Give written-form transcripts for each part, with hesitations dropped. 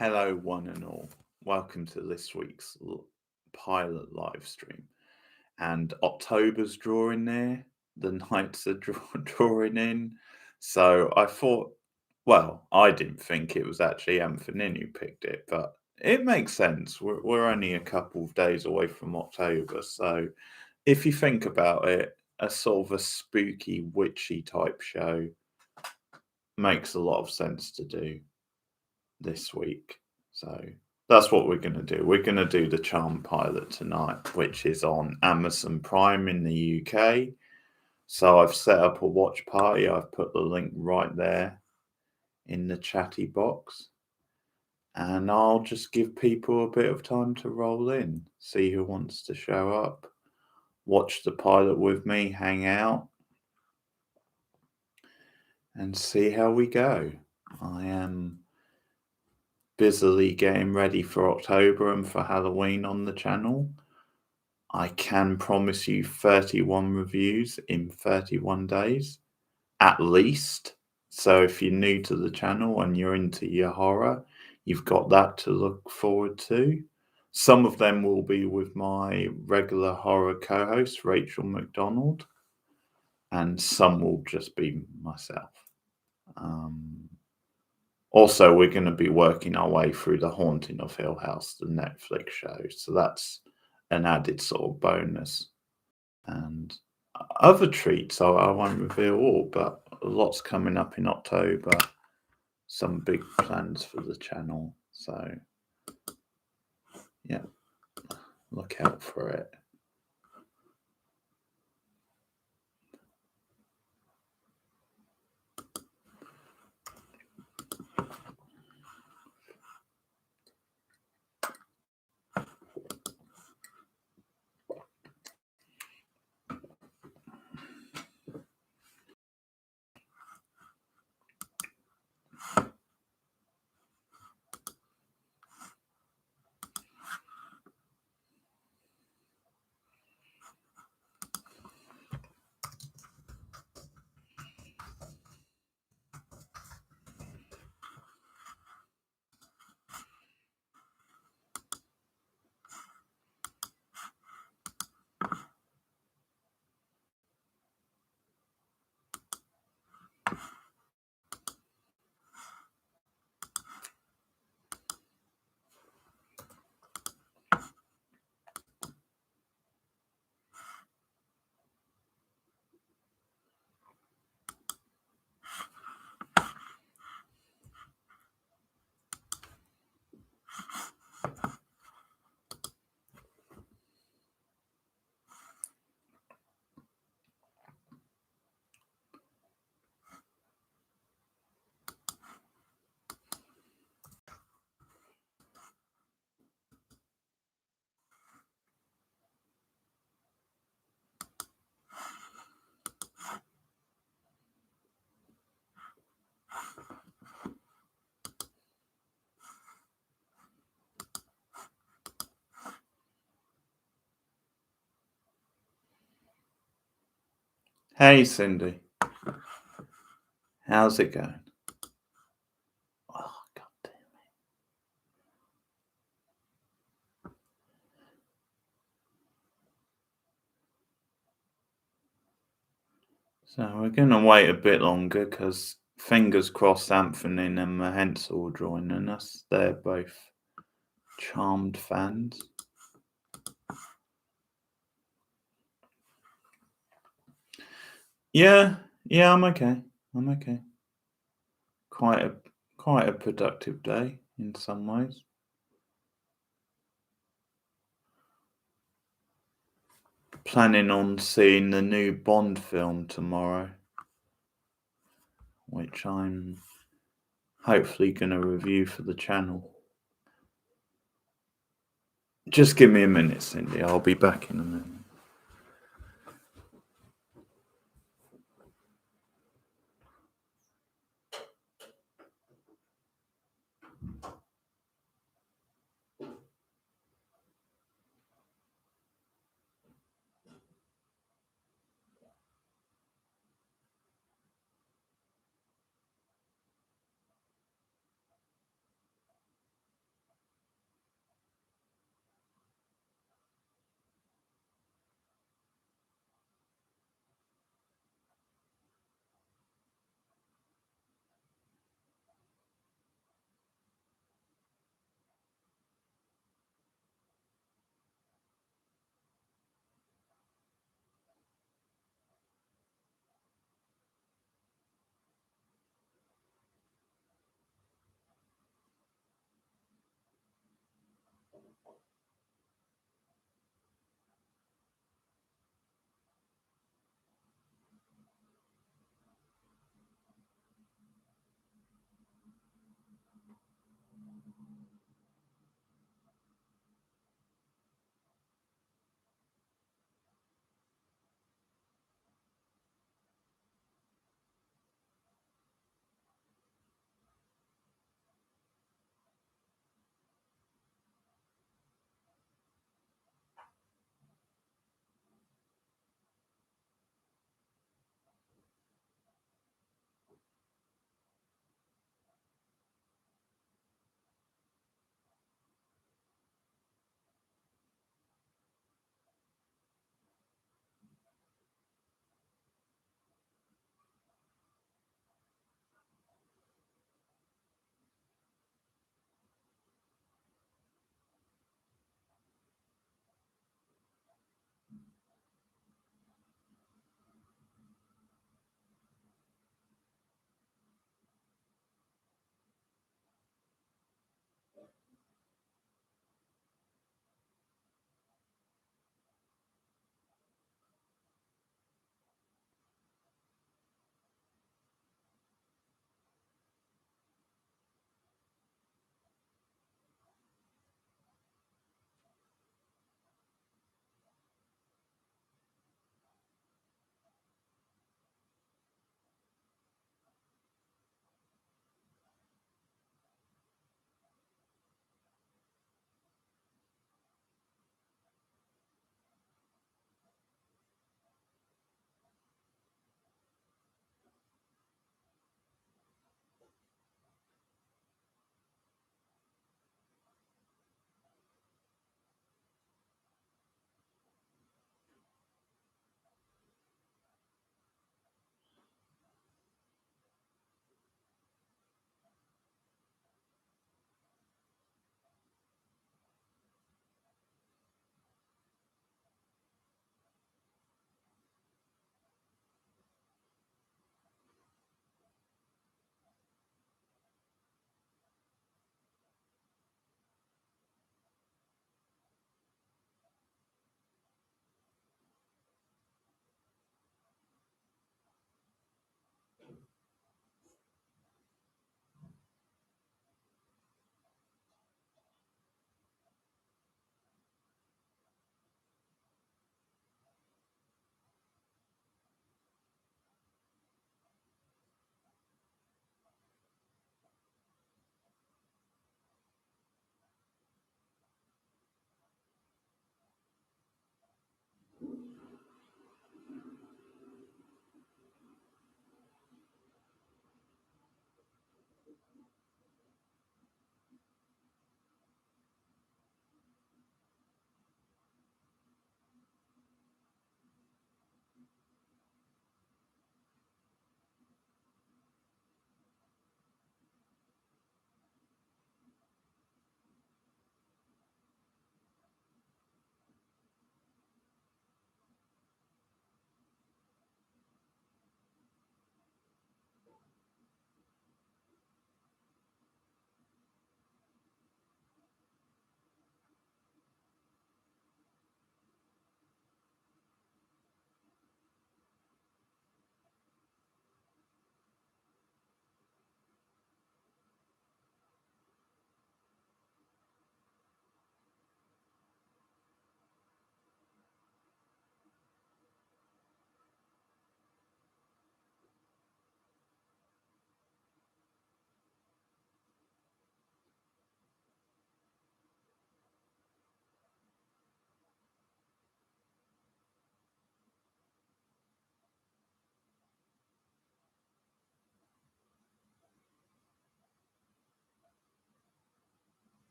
Hello, one and all. Welcome to this week's pilot live stream. And October's drawing near, the nights are drawing in. So I thought, well, I didn't think it was actually Anthony who picked it, but it makes sense. We're only a couple of days away from October. So if you think about it, a sort of a spooky, witchy type show makes a lot of sense to do this week. So that's what we're going to do. We're going to do the Charm pilot tonight, which is on Amazon Prime in the UK. So I've set up a watch party. I've put the link right there in the chatty box. And I'll just give people a bit of time to roll in, see who wants to show up, watch the pilot with me, hang out, and see how we go. I am busily getting ready for October and for Halloween on the channel. I can promise you 31 reviews in 31 days, at least. So if you're new to the channel and you're into your horror, you've got that to look forward to. Some of them will be with my regular horror co-host, Rachel McDonald, and some will just be myself. Also, we're going to be working our way through The Haunting of Hill House, the Netflix show. So that's an added sort of bonus. And other treats, I won't reveal all, but lots coming up in October. Some big plans for the channel. So, yeah, look out for it. Hey, Cindy. How's it going? Oh, God damn it. So we're going to wait a bit longer because fingers crossed Anthony and Mahensel will join us. They're both Charmed fans. Yeah, I'm okay. I'm okay. Quite a productive day in some ways. Planning on seeing the new Bond film tomorrow, which I'm hopefully going to review for the channel. Just give me a minute, Cindy. I'll be back in a minute.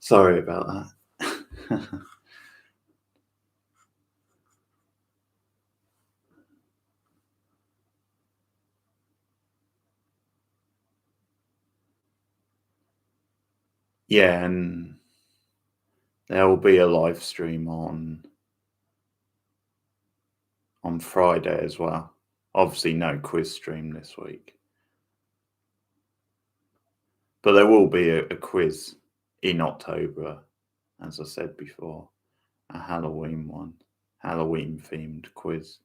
Sorry about that. Yeah, and there will be a live stream on Friday as well. Obviously, no quiz stream this week, but there will be a quiz in October, as I said before, a Halloween one, Halloween themed quiz,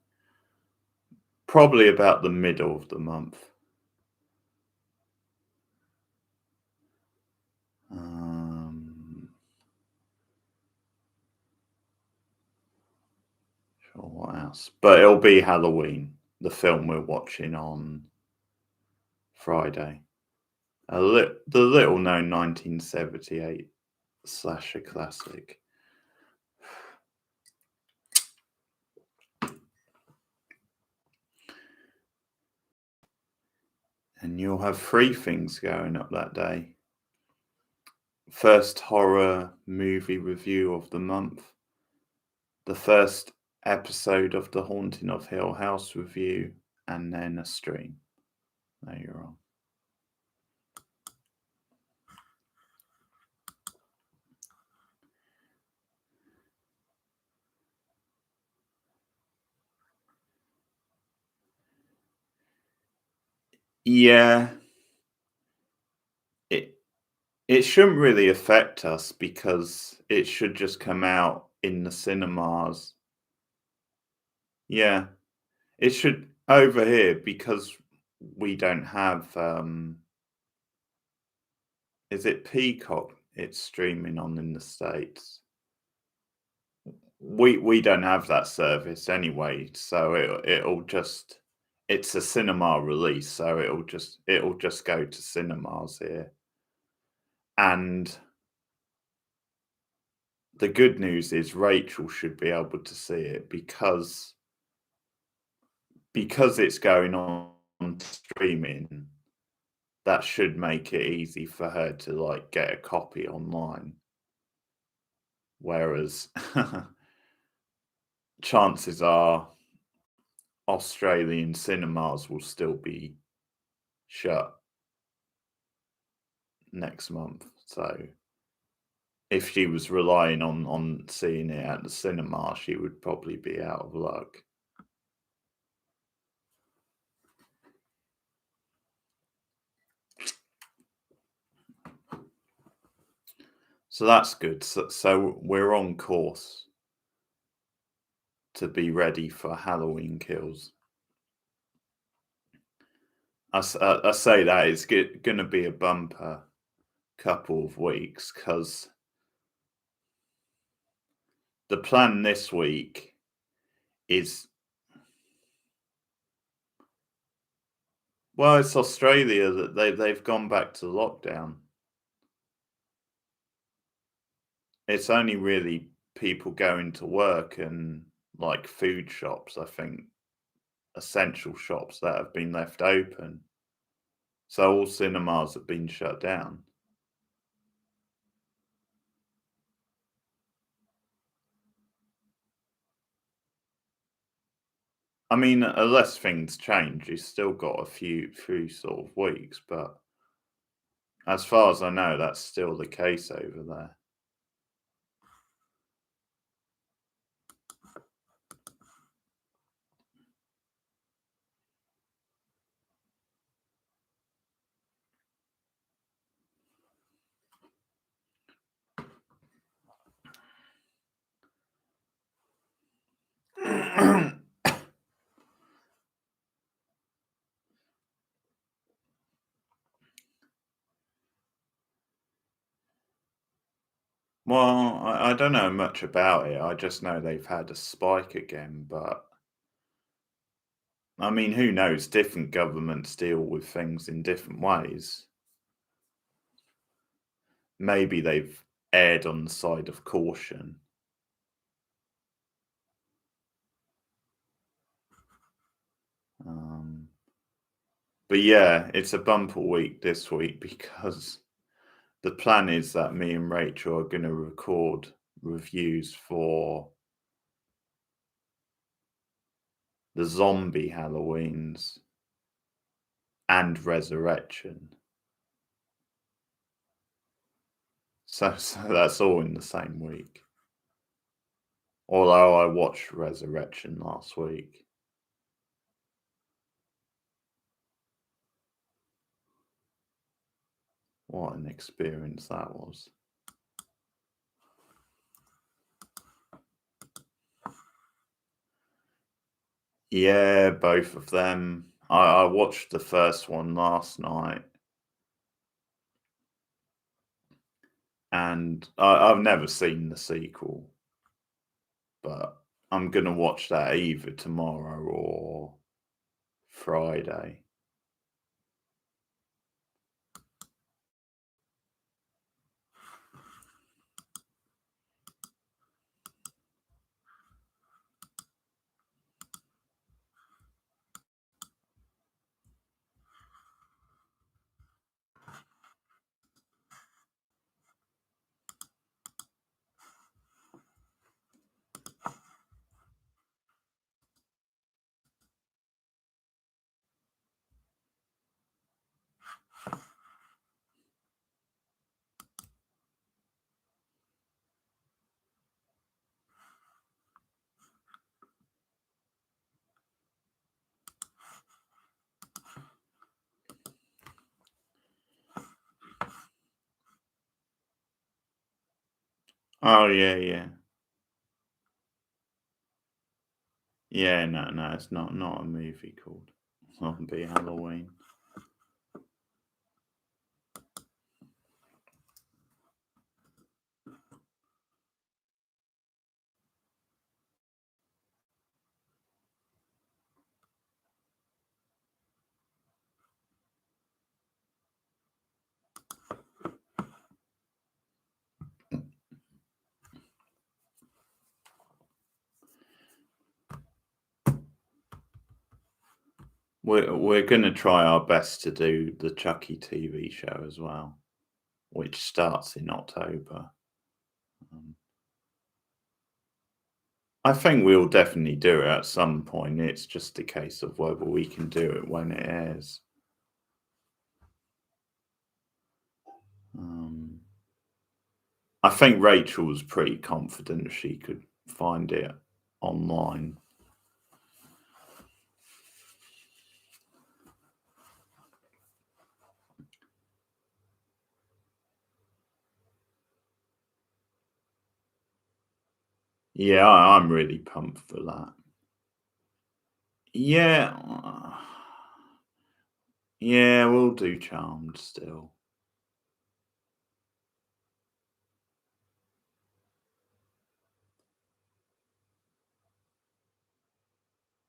probably about the middle of the month. Sure, what else? But it'll be Halloween, the film we're watching on Friday. The little known 1978 slasher classic. And you'll have 3 things going up that day. First horror movie review of the month, the first episode of The Haunting of Hill House review, and then a stream. There you're on. Yeah, it shouldn't really affect us because it should just come out in the cinemas. Yeah, it should over here because we don't have, is it Peacock it's streaming on in the States? We don't have that service anyway, so it'll just it's a cinema release, so it'll just go to cinemas here. And the good news is Rachel should be able to see it because it's going on streaming, that should make it easy for her to, like, get a copy online. Whereas chances are Australian cinemas will still be shut next month. So if she was relying on seeing it at the cinema, she would probably be out of luck. So that's good. So we're on course to be ready for Halloween Kills. I say that it's going to be a bumper couple of weeks because the plan this week is, well, it's Australia that they've gone back to lockdown. It's only really people going to work and like food shops, I think, essential shops that have been left open. So all cinemas have been shut down. I mean, unless things change, you've still got a few sort of weeks, but as far as I know, that's still the case over there. Well, I don't know much about it. I just know they've had a spike again, but I mean, who knows? Different governments deal with things in different ways. Maybe they've erred on the side of caution. But yeah, it's a bumper week this week because The plan is that me and Rachel are going to record reviews for the zombie Halloweens and Resurrection. So that's all in the same week. Although I watched Resurrection last week. What an experience that was. Yeah, both of them. I watched the first one last night, and I've never seen the sequel, but I'm going to watch that either tomorrow or Friday. Oh yeah. Yeah, no, it's not a movie called Zombie Halloween. We're gonna try our best to do the Chucky TV show as well, which starts in October. Um, I think we'll definitely do it at some point. It's just a case of whether we can do it when it airs. I think Rachel was pretty confident she could find it online. Yeah, I'm really pumped for that. Yeah, yeah, we'll do Charmed still.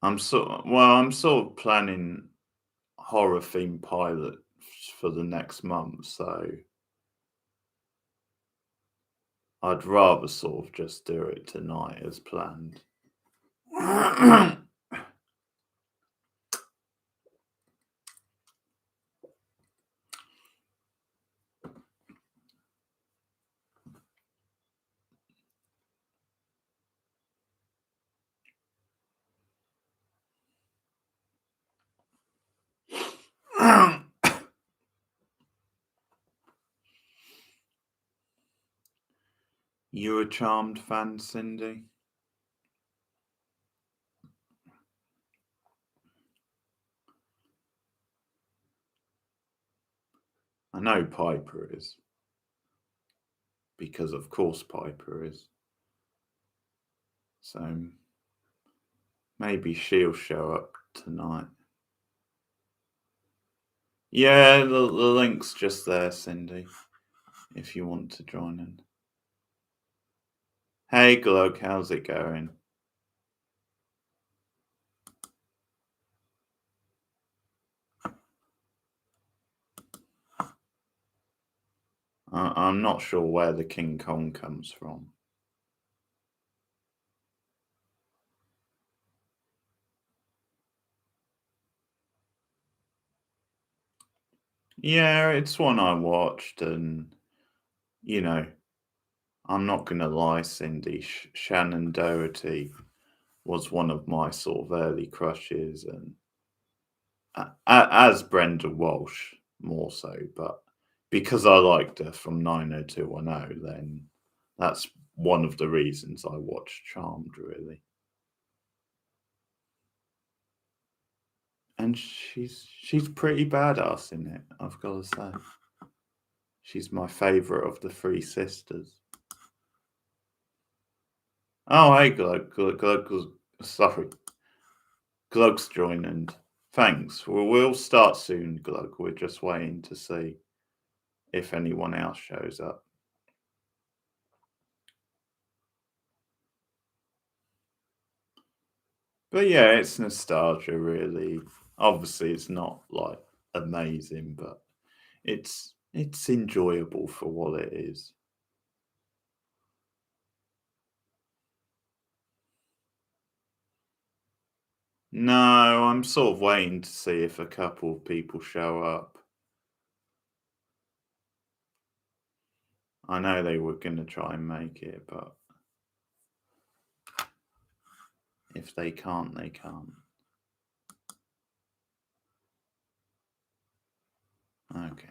I'm sort of planning horror themed pilot for the next month, so I'd rather sort of just do it tonight as planned. You a Charmed fan, Cindy? I know Piper is, because of course Piper is. So maybe she'll show up tonight. Yeah, the link's just there, Cindy, if you want to join in. Hey, Glug, how's it going? I'm not sure where the King Kong comes from. Yeah, it's one I watched, and you know, I'm not gonna lie, Cindy, Shannon Doherty was one of my sort of early crushes, and as Brenda Walsh more so, but because I liked her from 90210, then that's one of the reasons I watched Charmed, really. And she's pretty badass in it, I've got to say. She's my favourite of the three sisters. Oh, hey, sorry, Glug's joining. Thanks. We'll start soon, Glug. We're just waiting to see if anyone else shows up. But yeah, it's nostalgia, really. Obviously, it's not like amazing, but it's enjoyable for what it is. No, I'm sort of waiting to see if a couple of people show up. I know they were going to try and make it, but if they can't, they can't. Okay.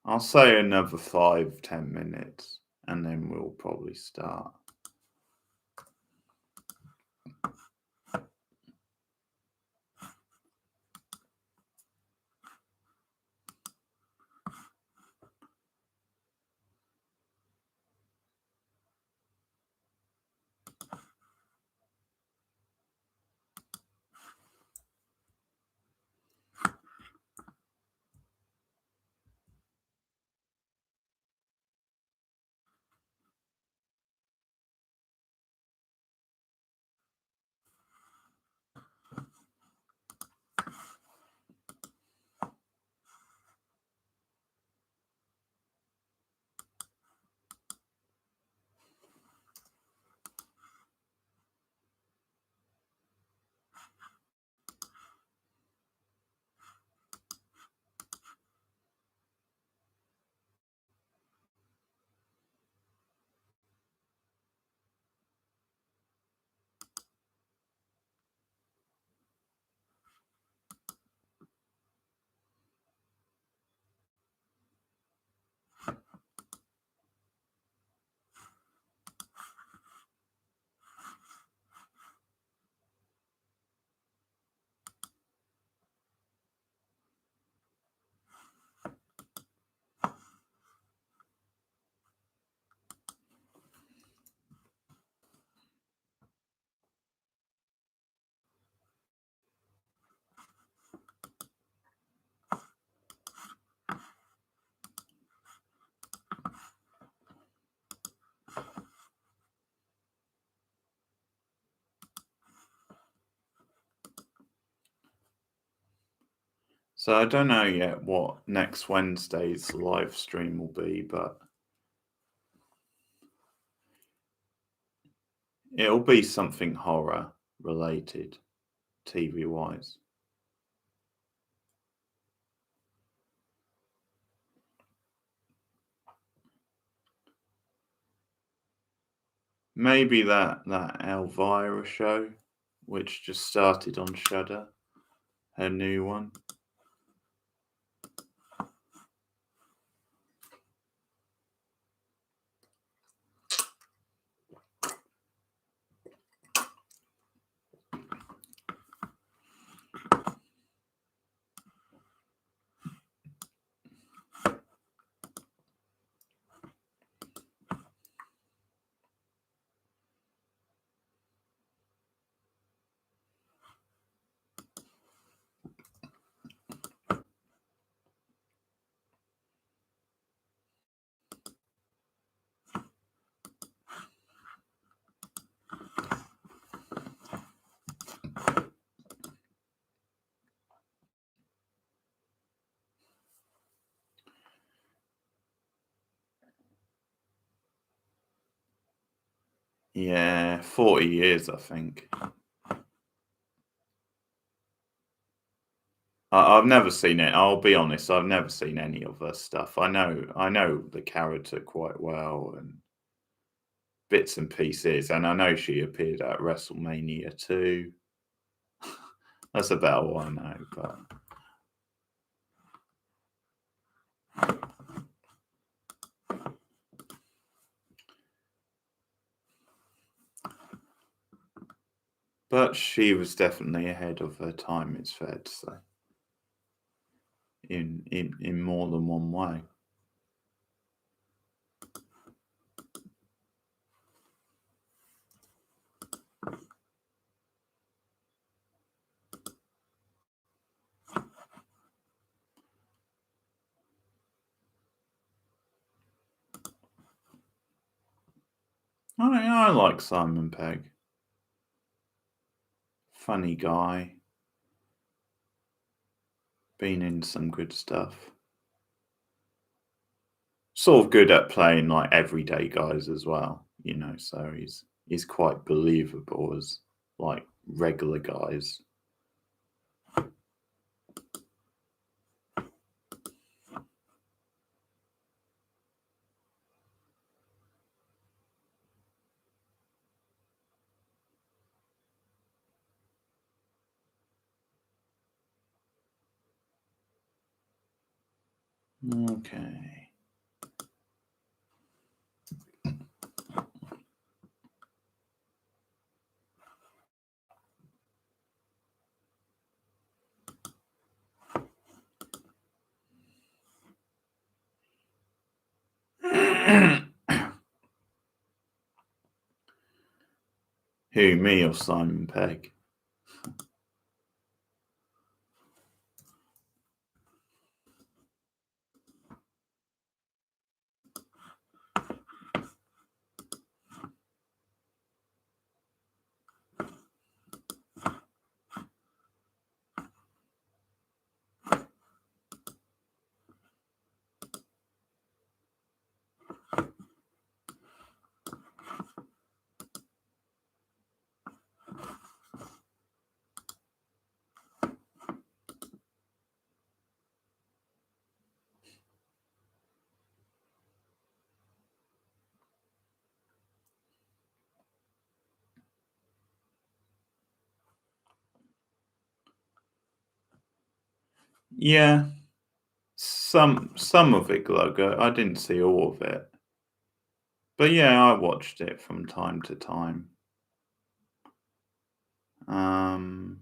I'll say another 5-10 minutes and then we'll probably start. So I don't know yet what next Wednesday's live stream will be, but it'll be something horror related, TV wise. Maybe that Elvira show, which just started on Shudder, her new one. Yeah, 40 years, I think. I've never seen it. I'll be honest, I've never seen any of her stuff. I know the character quite well and bits and pieces, and I know she appeared at WrestleMania 2. That's about all I know, but she was definitely ahead of her time, it's fair to say, in more than one way. I like Simon Pegg. Funny guy. Been in some good stuff. Sort of good at playing like everyday guys as well, so he's quite believable as like regular guys. Okay. Who, me or Simon Pegg? Yeah, some of it, Glugger. I didn't see all of it, but yeah, I watched it from time to time. Um,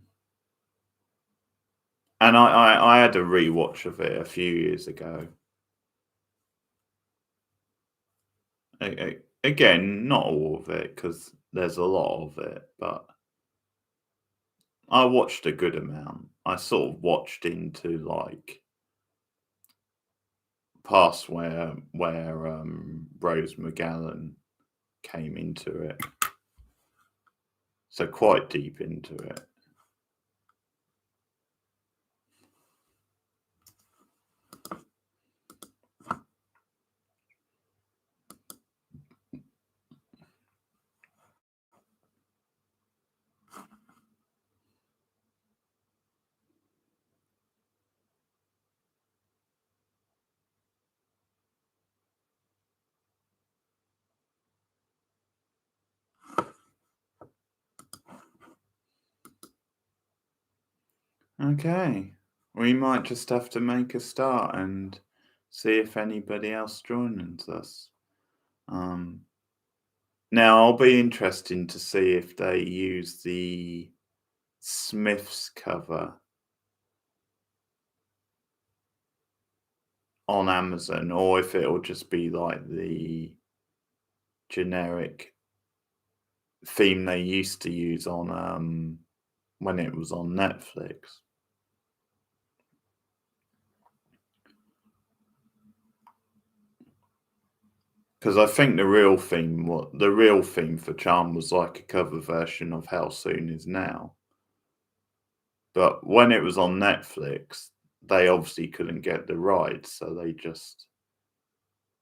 and I had a rewatch of it a few years ago. Again, not all of it because there's a lot of it, but I watched a good amount. I sort of watched into like past where Rose McGowan came into it, so quite deep into it. Okay, we might just have to make a start and see if anybody else joins us. Um, Now, I'll be interesting to see if they use the Smiths cover on Amazon or if it'll just be like the generic theme they used to use on when it was on Netflix. Because I think the real theme for Charm was like a cover version of How Soon Is Now. But when it was on Netflix, they obviously couldn't get the rights, so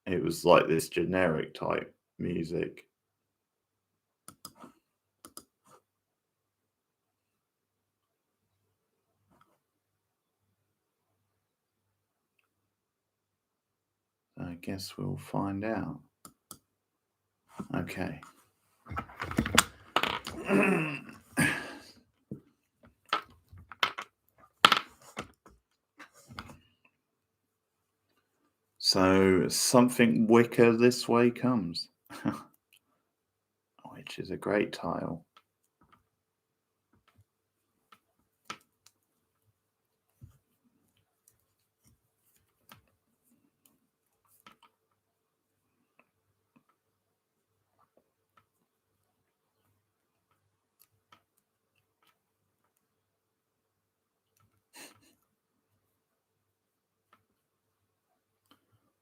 it was like this generic type music. I guess we'll find out. Okay. So something Wicca this way comes, which is a great title.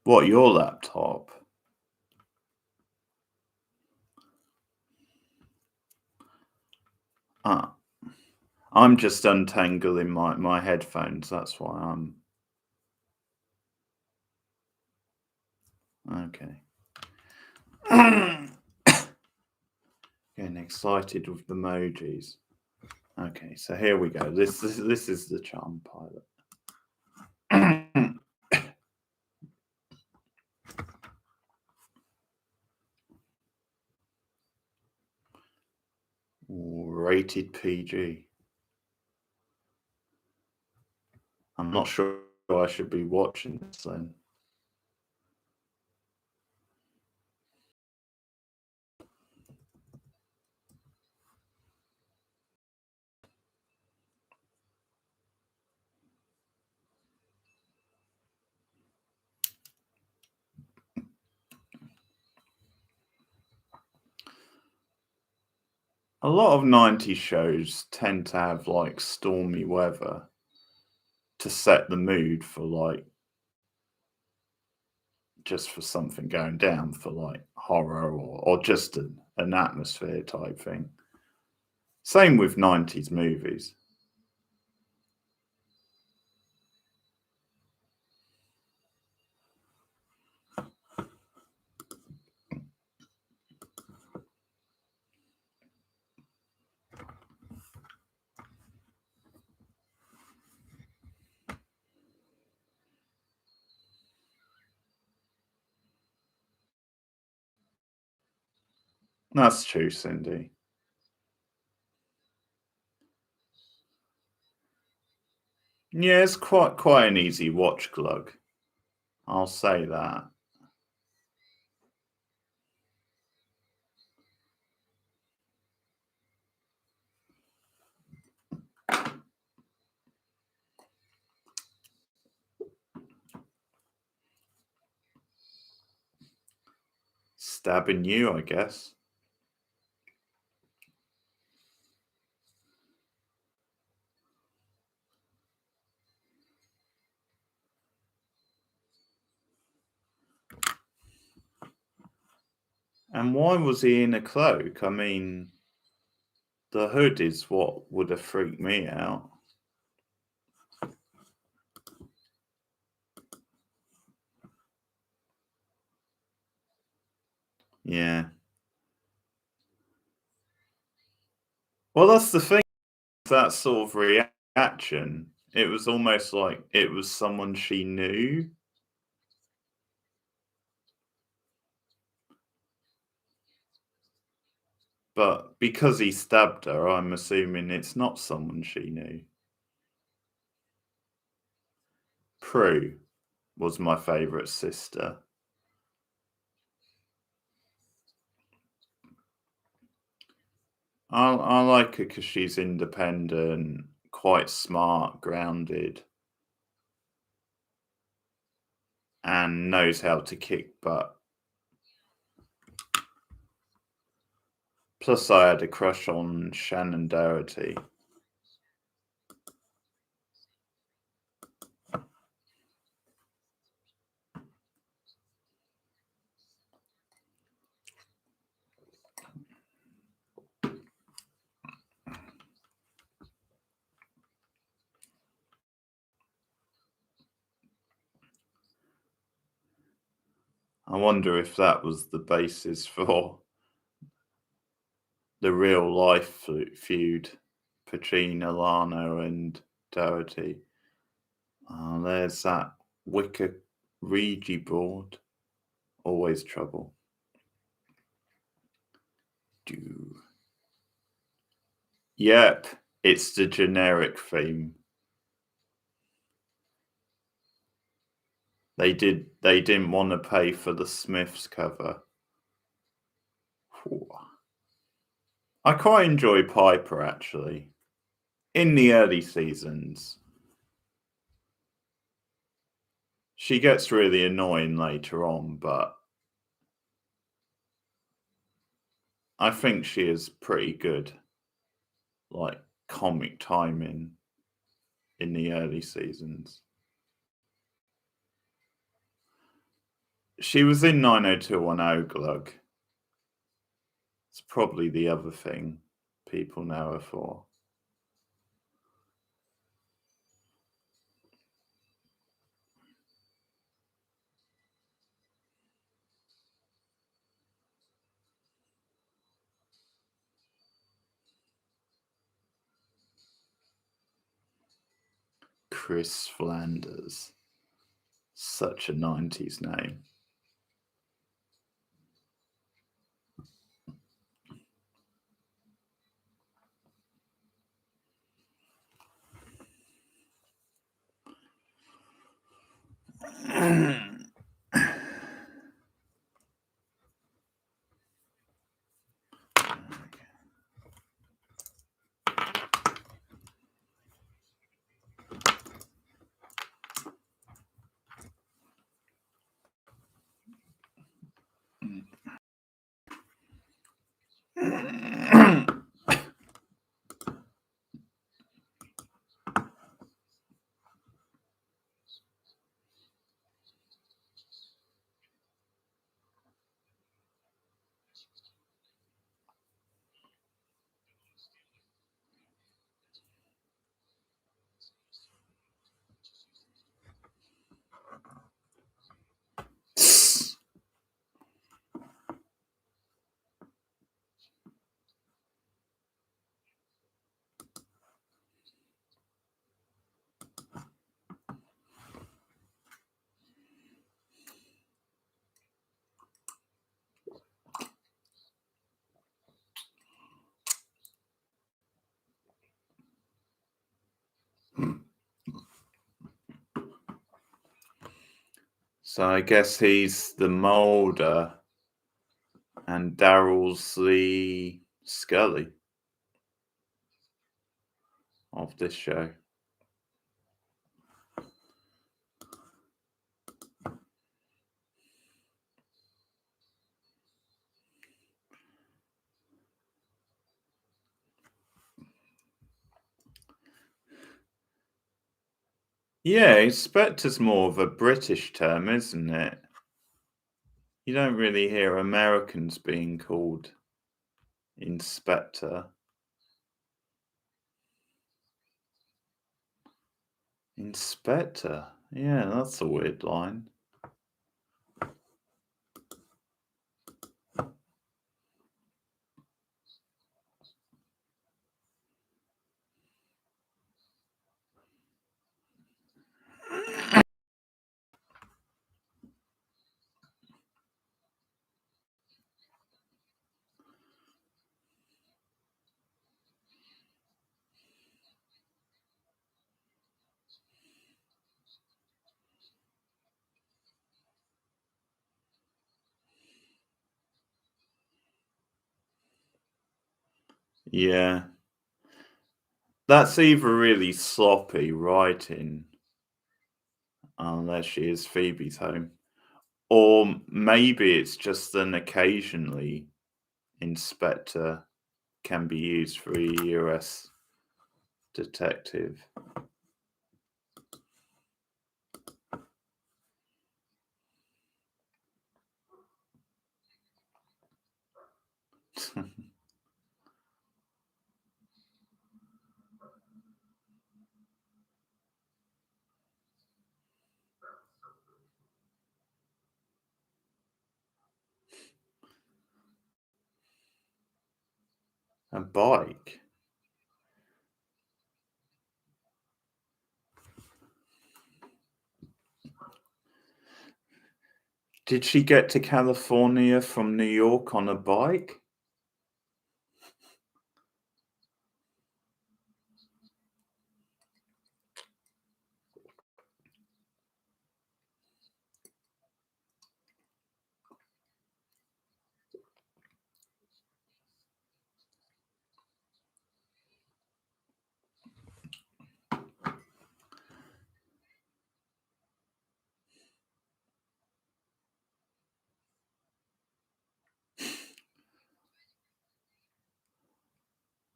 What, your laptop? Ah, I'm just untangling my headphones. That's why I'm okay. Getting excited with the emojis. Okay, so here we go. This is the charm pilot. Rated PG. I'm not sure I should be watching this then. A lot of 90s shows tend to have like stormy weather to set the mood for like just for something going down for like horror or just an atmosphere type thing. Same with 90s movies. That's true, Cindy. Yeah, it's quite an easy watch, Glug. I'll say that. Stabbing you, I guess. And why was he in a cloak? I mean, the hood is what would have freaked me out. Yeah. Well, that's the thing. That sort of reaction. It was almost like it was someone she knew. But because he stabbed her, I'm assuming it's not someone she knew. Prue was my favourite sister. I like her because she's independent, quite smart, grounded, and knows how to kick butt. Plus, I had a crush on Shannon Doherty. I wonder if that was the basis for the real life feud between Alana and Doherty. There's that Wicca Ouija board. Always trouble. Yep, it's the generic theme. They didn't want to pay for the Smiths cover. I quite enjoy Piper, actually, in the early seasons. She gets really annoying later on, but I think she is pretty good, like, comic timing in the early seasons. She was in 90210 Glug. It's probably the other thing people know her for. Chris Flanders. Such a 90s name. So I guess he's the Mulder and Daryl's the Scully of this show. Yeah, Inspector's more of a British term, isn't it? You don't really hear Americans being called Inspector. Inspector? Yeah, that's a weird line. Yeah. That's either really sloppy writing, unless she is Phoebe's home, or maybe it's just an occasionally Inspector can be used for a US detective. A bike? Did she get to California from New York on a bike?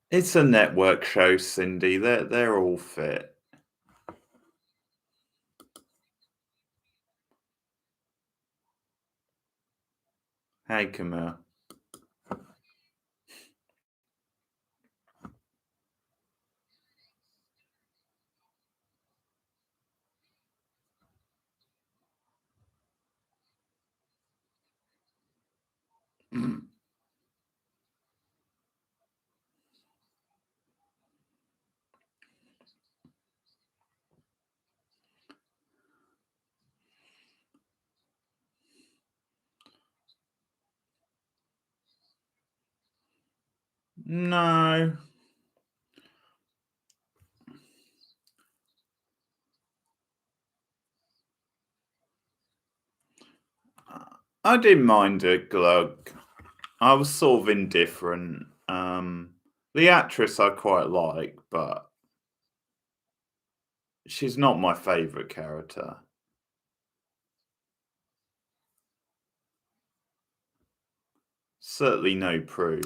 It's a network show, Cindy. They're all fit. Hey, Camille. No, I didn't mind her glug. I was sort of indifferent. The actress I quite like, but she's not my favourite character. Certainly no Prue.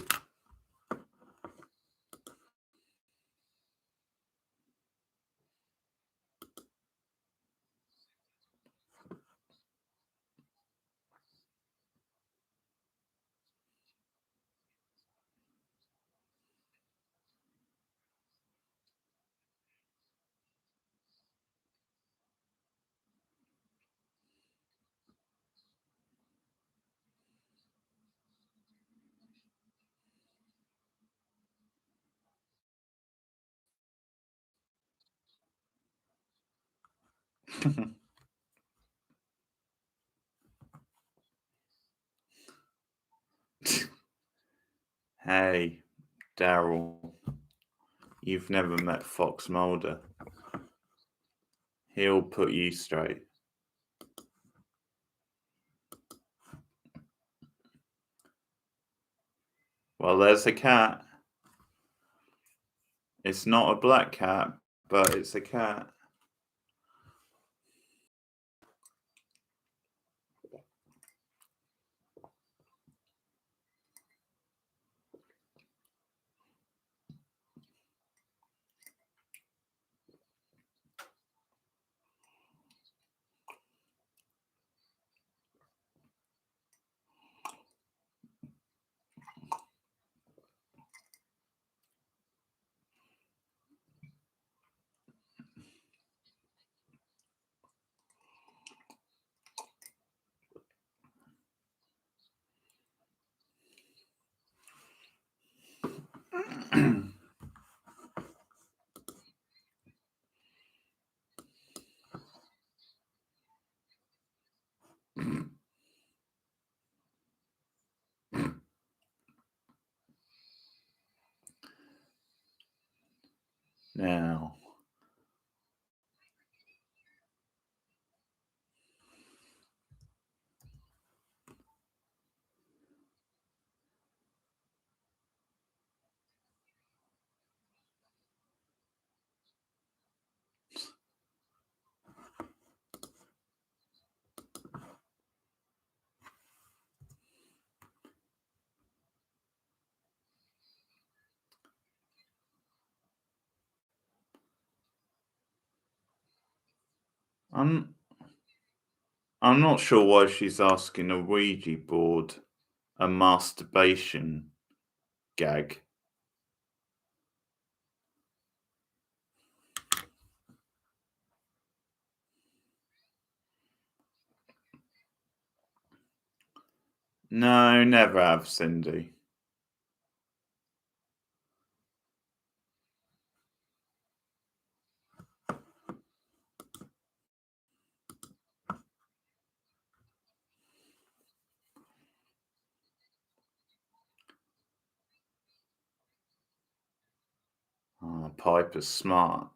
Hey, Daryl, you've never met Fox Mulder. He'll put you straight. Well, there's a cat. It's not a black cat, but it's a cat. Now, I'm I'm not sure why she's asking a Ouija board a masturbation gag. No, never have, Cindy. Piper's smart.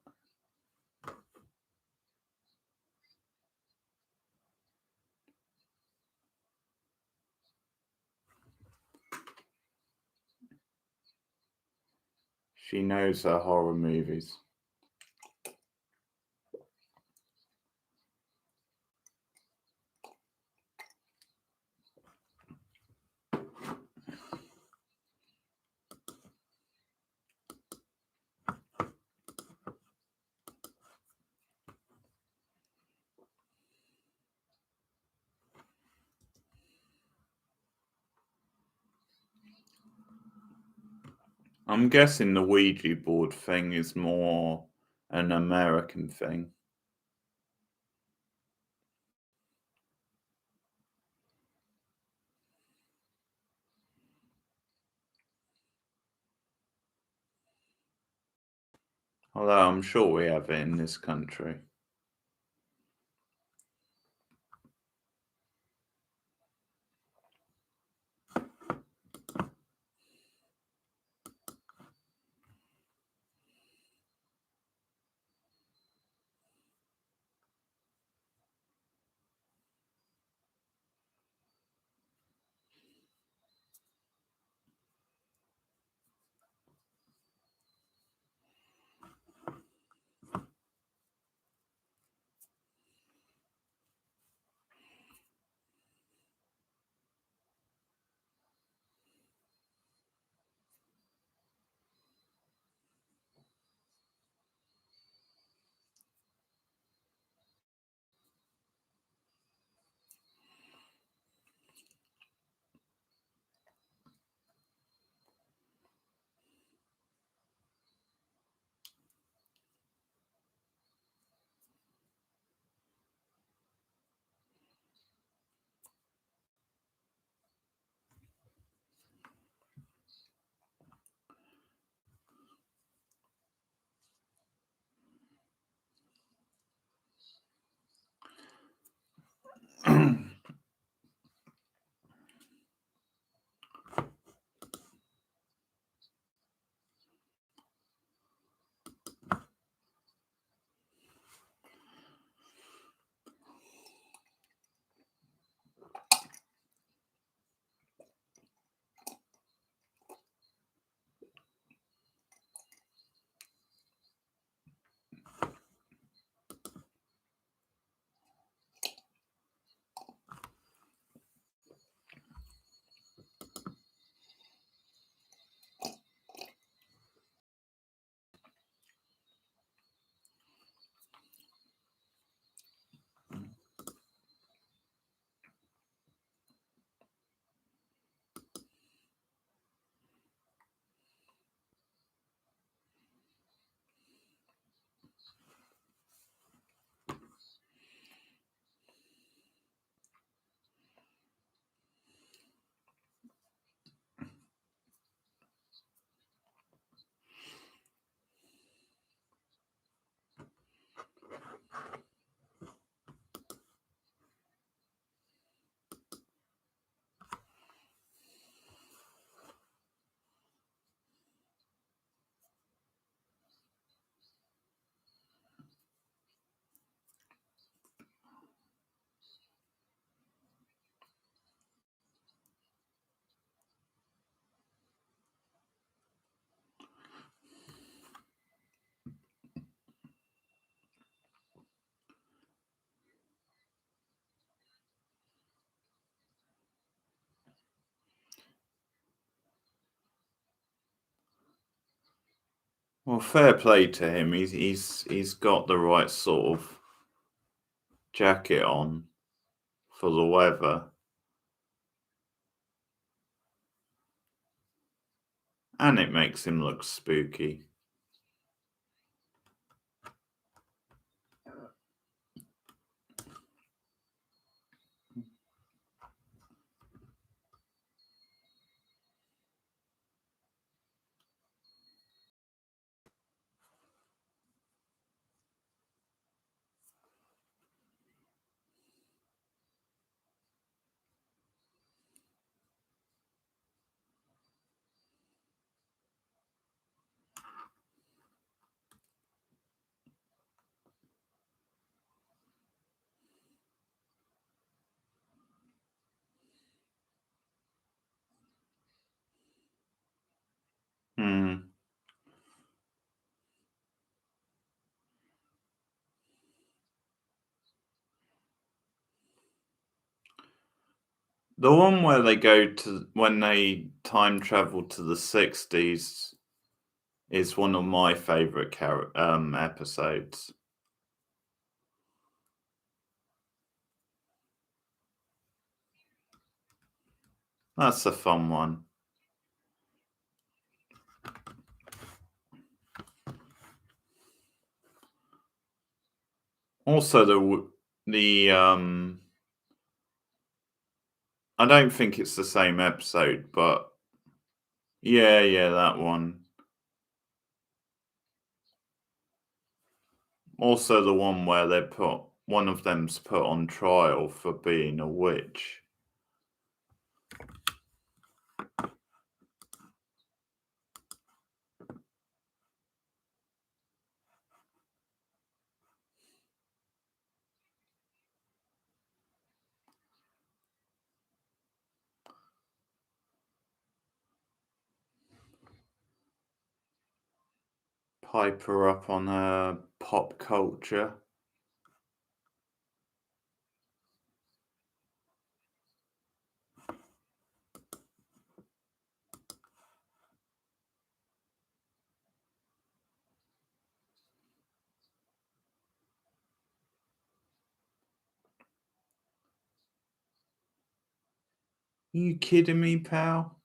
She knows her horror movies. I'm guessing the Ouija board thing is more an American thing. Although I'm sure we have it in this country. Well, fair play to him. He's got the right sort of jacket on for the weather, and it makes him look spooky. The one where they go to when they time travel to the 60s is one of my favourite episodes. That's a fun one. Also, I don't think it's the same episode, but yeah, that one. Also, the one where they put one of them's put on trial for being a witch. Pipe her up on her pop culture. You kidding me, pal?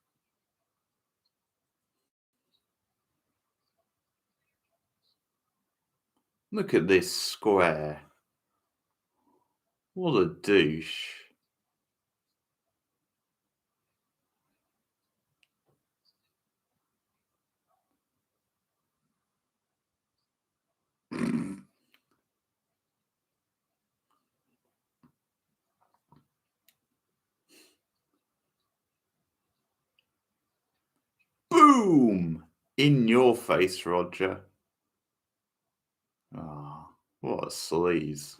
Look at this square. What a douche. Boom! In your face, Roger. Ah, what a sleaze.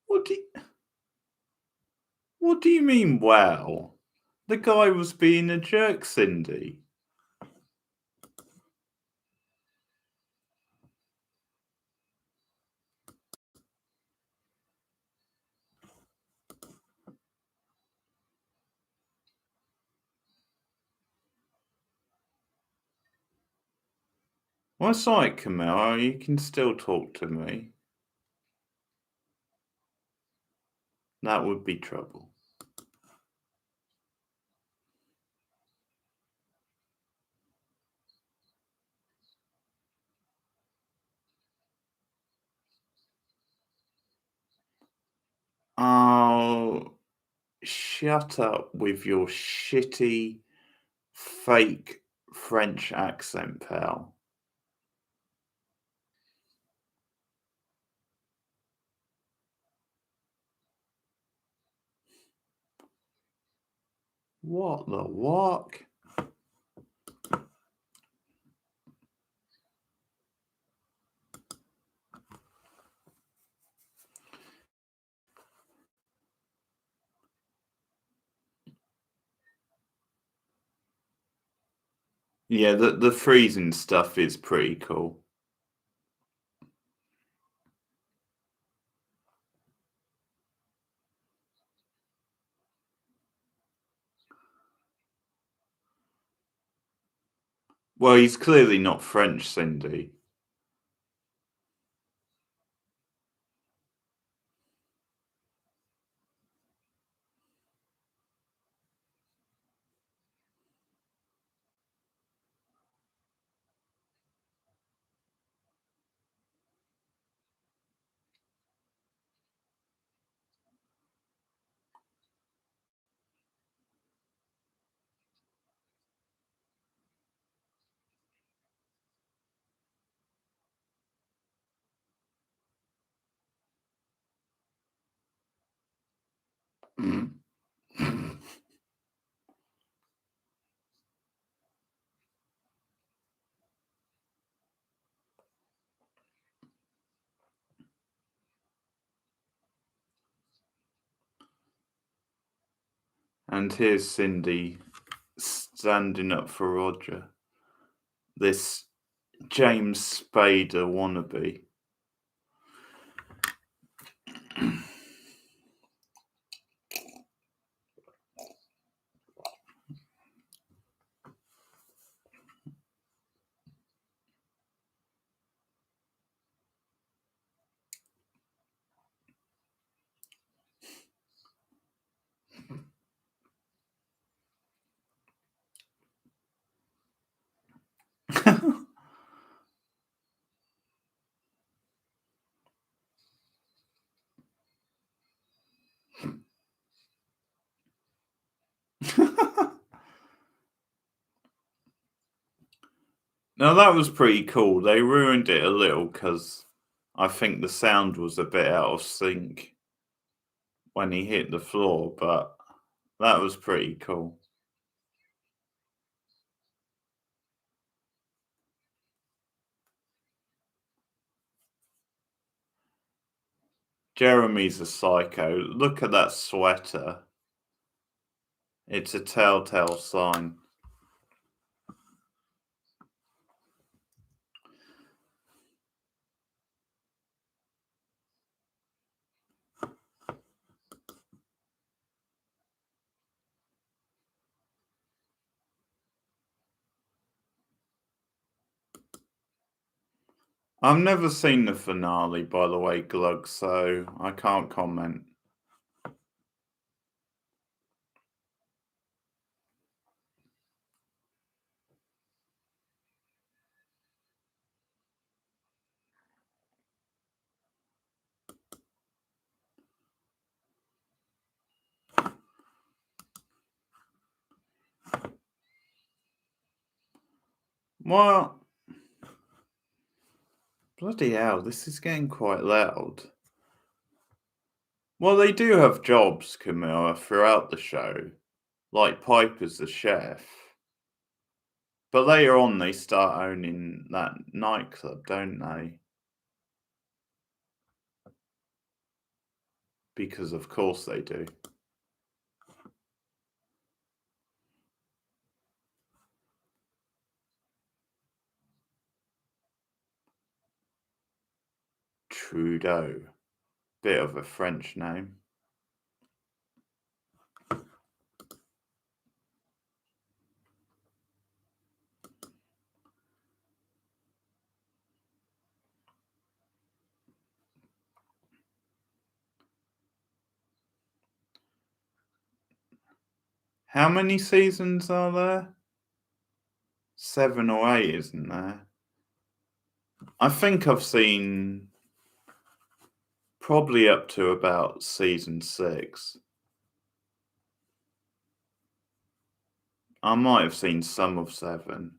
What do you, what do you mean, well? The guy was being a jerk, Cindy. Well, it's alright, Camilla. You can still talk to me. That would be trouble. Oh, shut up with your shitty, fake French accent, pal. What the walk? Yeah, the freezing stuff is pretty cool. Well, he's clearly not French, Cindy. And here's Cindy standing up for Roger. This James Spader wannabe. Now that was pretty cool. They ruined it a little because I think the sound was a bit out of sync when he hit the floor, but that was pretty cool. Jeremy's a psycho. Look at that sweater. It's a telltale sign. I've never seen the finale, by the way, Glug, so I can't comment. Well, bloody hell, this is getting quite loud. Well, they do have jobs, Camilla, throughout the show. Like Piper's the chef. But later on, they start owning that nightclub, don't they? Because of course they do. Trudeau. Bit of a French name. How many seasons are there? 7 or 8, isn't there? I think I've seen probably up to about season 6. I might have seen some of 7.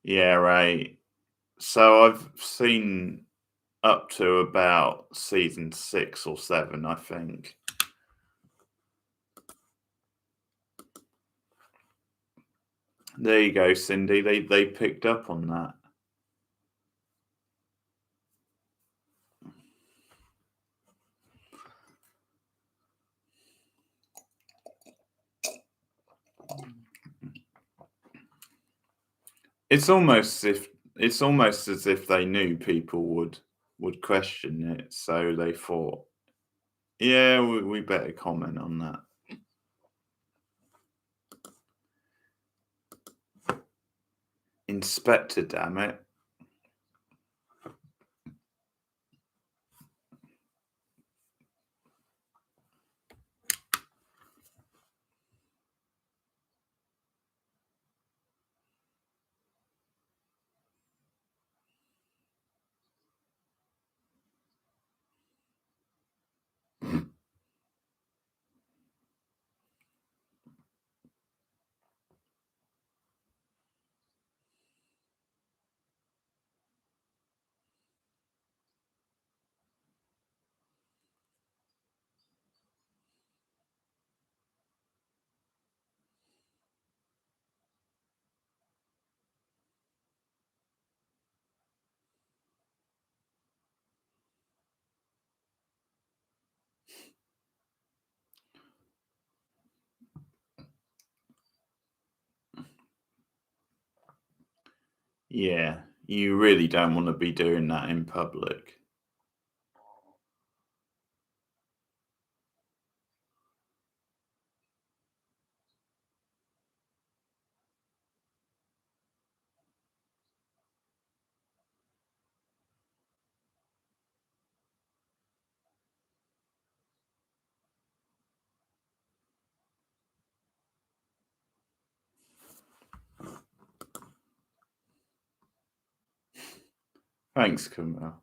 Yeah, right. So I've seen up to about season 6 or 7, I think. There you go, Cindy. They picked up on that. It's almost as if they knew people would question it, so they thought, yeah, we better comment on that. Inspector, damn it. Yeah, you really don't want to be doing that in public. Thanks, Camille.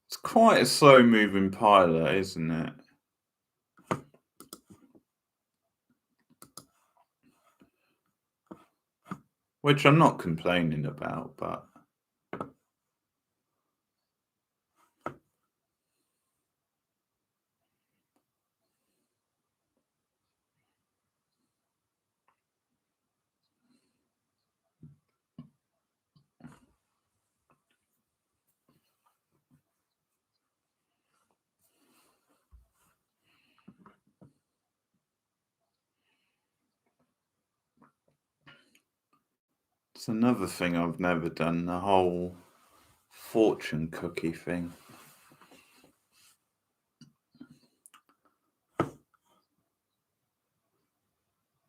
It's quite a slow moving pilot, isn't it? Which I'm not complaining about, but it's another thing I've never done, the whole fortune cookie thing.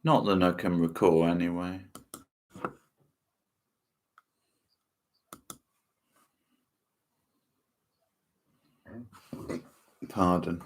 Not that I can recall, anyway. Pardon.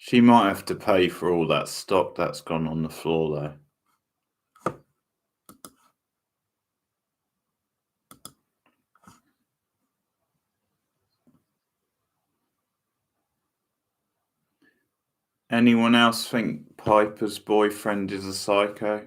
She might have to pay for all that stock that's gone on the floor, though. Anyone else think Piper's boyfriend is a psycho?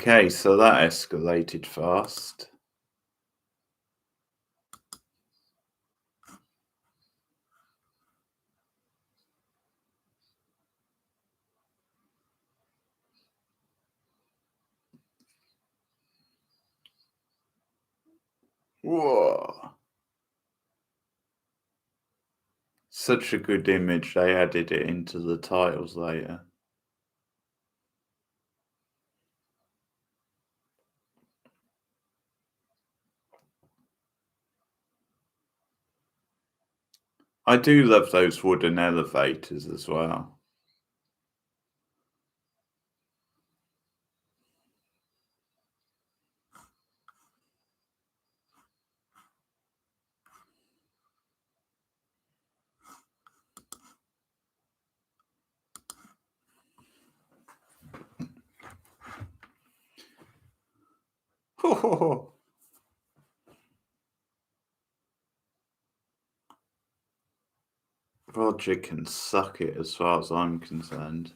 Okay, so that escalated fast. Whoa. Such a good image, they added it into the titles later. I do love those wooden elevators as well. Roger can suck it as far as I'm concerned.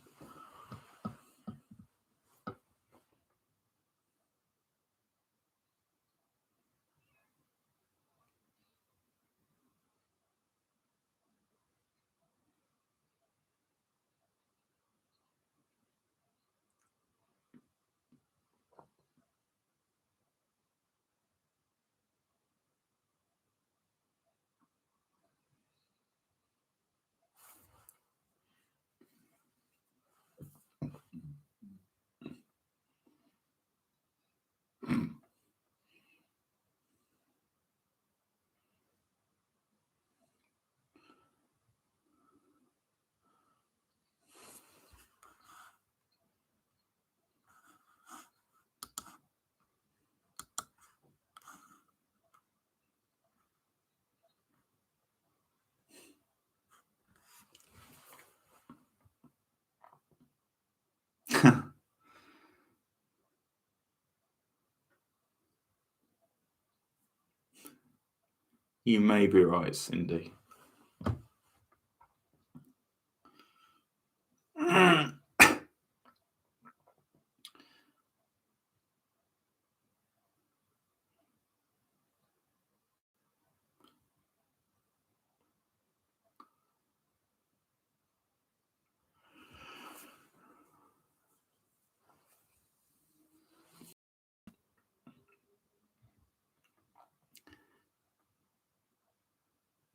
You may be right, Cindy.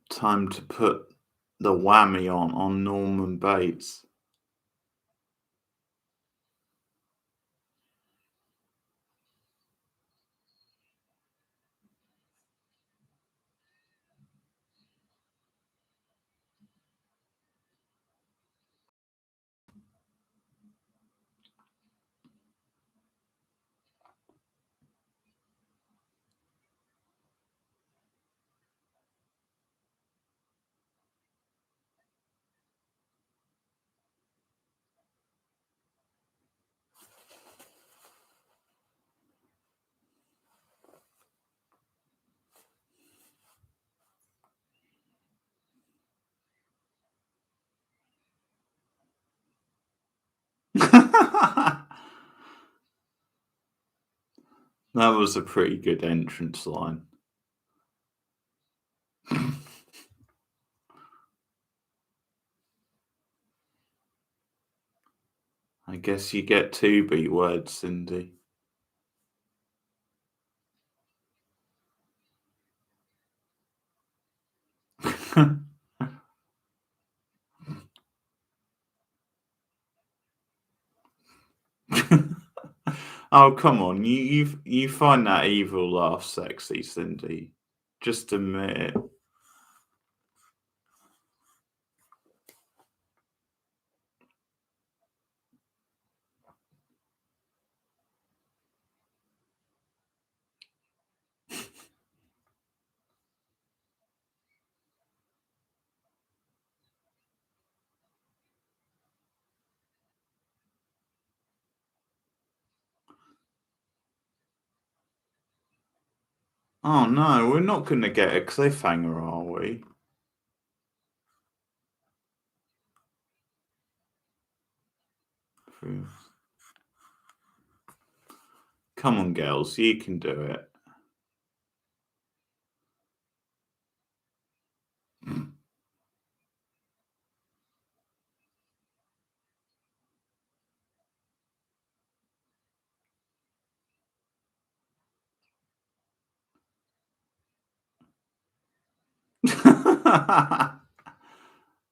Time to put the whammy on Norman Bates. That was a pretty good entrance line. I guess you get two B words, Cindy. Oh, come on. You find that evil laugh sexy, Cindy. Just admit it. Oh no, we're not gonna get a cliffhanger, are we? True. Come on, girls, you can do it.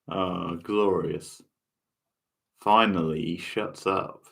Oh, glorious. Finally, he shuts up.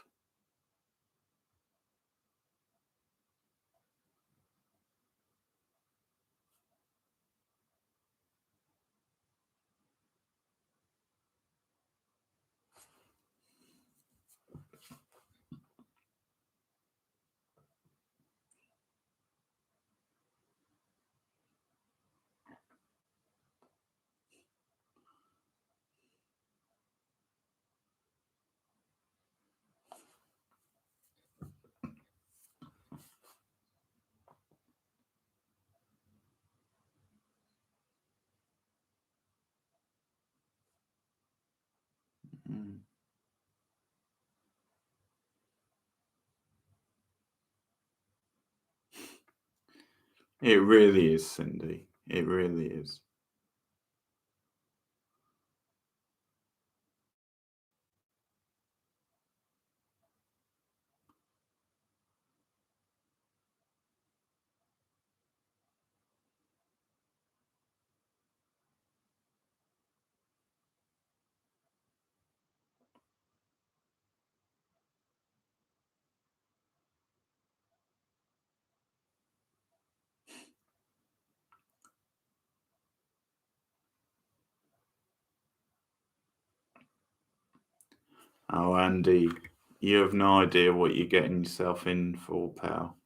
Mm. It really is, Cindy. It really is. Oh, Andy, you have no idea what you're getting yourself in for, pal.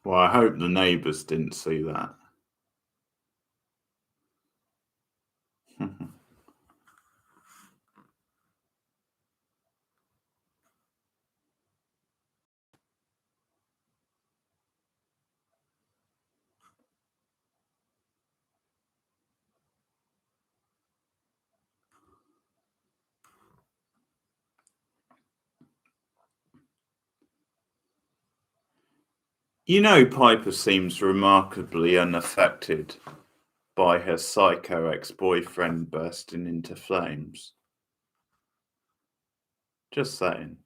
Well, I hope the neighbours didn't see that. You know, Piper seems remarkably unaffected by her psycho ex-boyfriend bursting into flames. Just saying.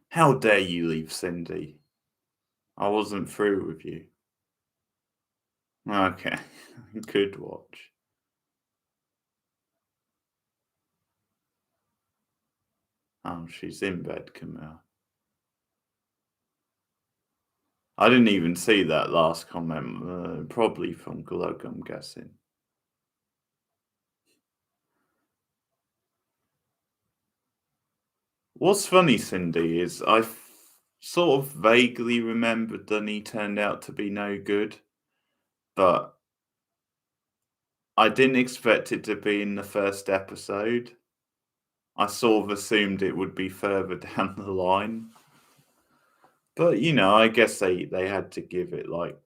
How dare you leave Cindy? I wasn't through with you. Okay, good watch. Oh, she's in bed, Camille. I didn't even see that last comment. Probably from Glug, I'm guessing. What's funny, Cindy, is sort of vaguely remembered that he turned out to be no good, but I didn't expect it to be in the first episode. I sort of assumed it would be further down the line. But I guess they had to give it like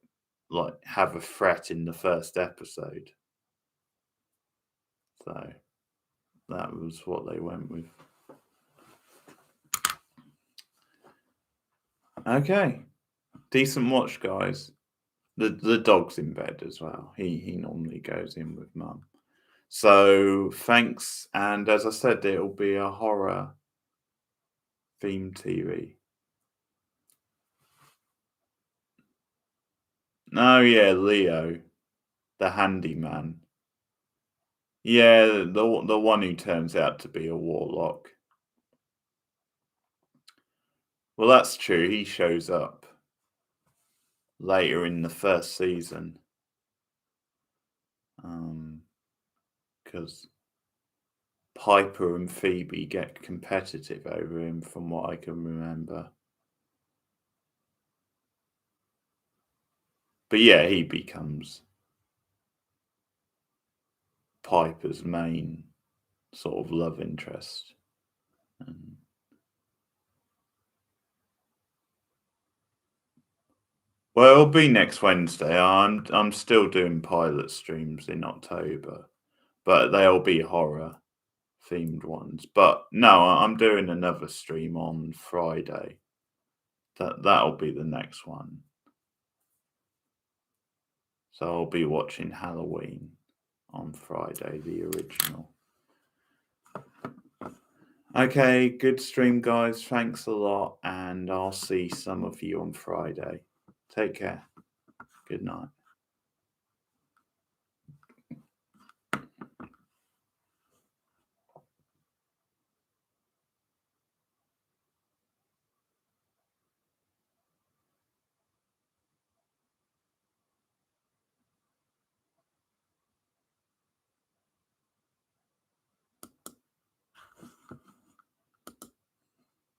have a threat in the first episode. So that was what they went with. Okay. Decent watch, guys. The dog's in bed as well. He normally goes in with mum. So thanks, and as I said, it'll be a horror themed TV. Oh yeah, Leo, the handyman. Yeah, the one who turns out to be a warlock. Well, that's true. He shows up later in the first season. Because Piper and Phoebe get competitive over him, from what I can remember. But yeah, he becomes Piper's main sort of love interest. Well, it'll be next Wednesday. I'm still doing pilot streams in October, but they'll be horror themed ones. But no, I'm doing another stream on Friday. That'll be the next one. So I'll be watching Halloween on Friday, the original. Okay, good stream, guys. Thanks a lot, and I'll see some of you on Friday. Take care. Good night.